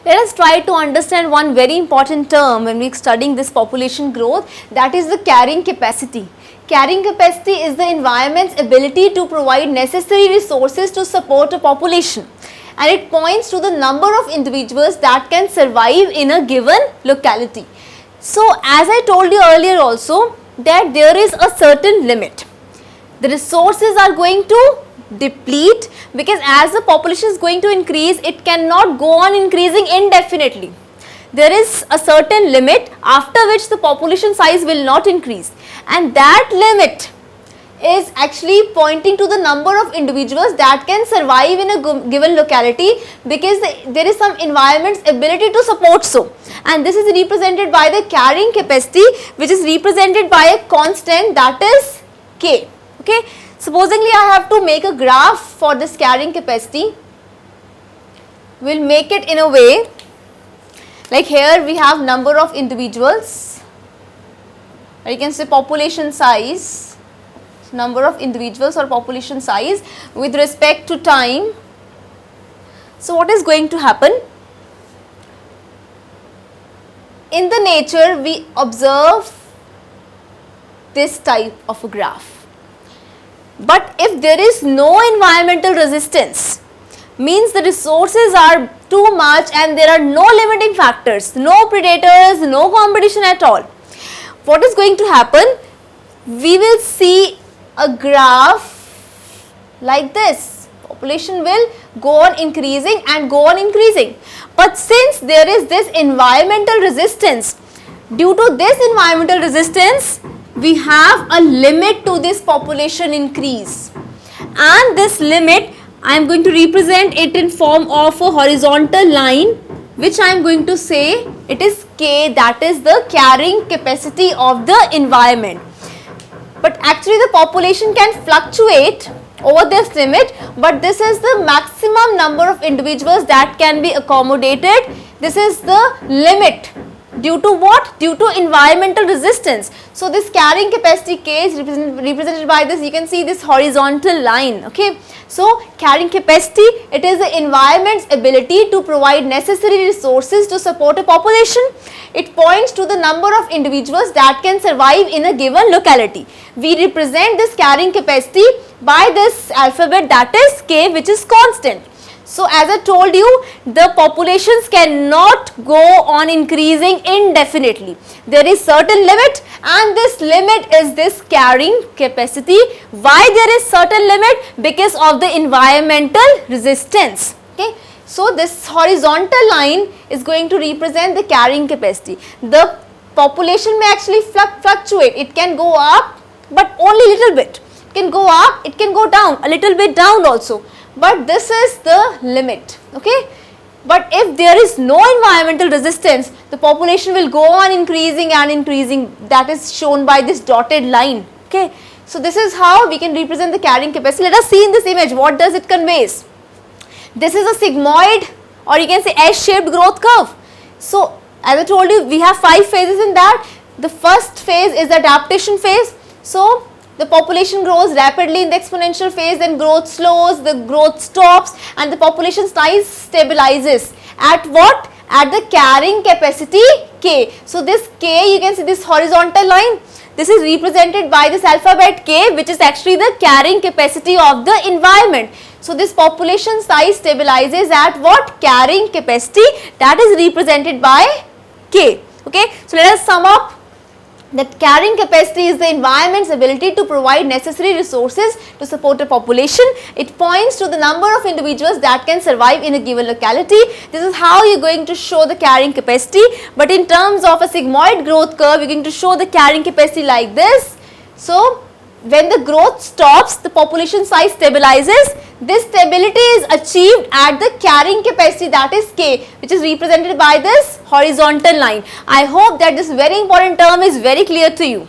Let us try to understand one very important term when we are studying this population growth, that is the carrying capacity. Carrying capacity is the environment's ability to provide necessary resources to support a population, and it points to the number of individuals that can survive in a given locality. So as I told you earlier also, that there is a certain limit. The resources are going to deplete, because as the population is going to increase, it cannot go on increasing indefinitely. There is a certain limit after which the population size will not increase, and that limit is actually pointing to the number of individuals that can survive in a given locality, because there is some environment's ability to support so, and this is represented by the carrying capacity, which is represented by a constant, that is K. Okay. Supposingly I have to make a graph for this carrying capacity. We will make it in a way like here we have number of individuals, or you can say population size, number of individuals or population size with respect to time. So what is going to happen? In the nature we observe this type of a graph. But if there is no environmental resistance, means the resources are too much and there are no limiting factors, no predators, no competition at all. What is going to happen? We will see a graph like this. Population will go on increasing and go on increasing. But since there is this environmental resistance, due to this environmental resistance, we have a limit to this population increase, and this limit I am going to represent it in form of a horizontal line, which I am going to say it is K, that is the carrying capacity of the environment. But actually the population can fluctuate over this limit, but this is the maximum number of individuals that can be accommodated. This is the limit. Due to what? Due to environmental resistance. So this carrying capacity K is represented by this, you can see this horizontal line. Okay. So carrying capacity, it is the environment's ability to provide necessary resources to support a population. It points to the number of individuals that can survive in a given locality. We represent this carrying capacity by this alphabet, that is K, which is constant. So as I told you, the populations cannot go on increasing indefinitely. There is certain limit, and this limit is this carrying capacity. Why there is certain limit? Because of the environmental resistance. Okay. So this horizontal line is going to represent the carrying capacity. The population may actually fluctuate. It can go up, but only little bit. It can go up, it can go down, a little bit down also. But this is the limit. Okay. But if there is no environmental resistance, the population will go on increasing and increasing. That is shown by this dotted line. Okay. So this is how we can represent the carrying capacity. Let us see in this image what does it conveys. This is a sigmoid, or you can say S-shaped growth curve. So as I told you, we have 5 phases in that. The first phase is the adaptation phase. So the population grows rapidly in the exponential phase, then growth slows, the growth stops, and the population size stabilizes. At what? At the carrying capacity K. So this K, you can see this horizontal line. This is represented by this alphabet K, which is actually the carrying capacity of the environment. So this population size stabilizes at what? Carrying capacity, that is represented by K. Okay. So let us sum up. That carrying capacity is the environment's ability to provide necessary resources to support a population. It points to the number of individuals that can survive in a given locality. This is how you are going to show the carrying capacity. But in terms of a sigmoid growth curve, you are going to show the carrying capacity like this. So when the growth stops, the population size stabilizes. This stability is achieved at the carrying capacity, that is K, which is represented by this horizontal line. I hope that this very important term is very clear to you.